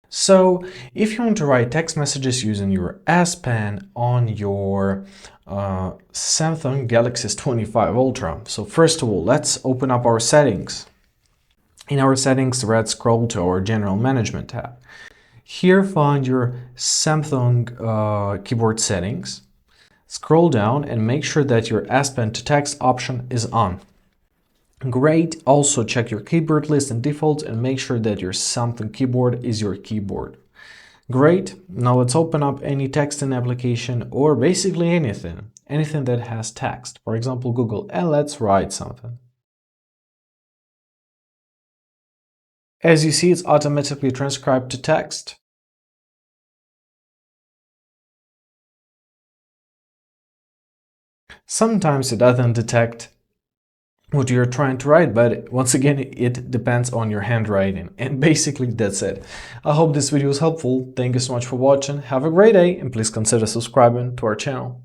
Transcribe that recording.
So if you want to write text messages using your S Pen on your Samsung Galaxy S25 Ultra, so first of all, let's open up our settings. In our settings, scroll to our General Management tab. Here find your Samsung keyboard settings. Scroll down and make sure that your S Pen to text option is on. Great. Also check your keyboard list and defaults and make sure that your Samsung keyboard is your keyboard. Great. Now let's open up any texting application or basically anything that has text. For example, Google, and let's write something. As you see, it's automatically transcribed to text. Sometimes it doesn't detect what you're trying to write, but once again, it depends on your handwriting. And basically, that's it. I hope this video was helpful. Thank you so much for watching. Have a great day, and please consider subscribing to our channel.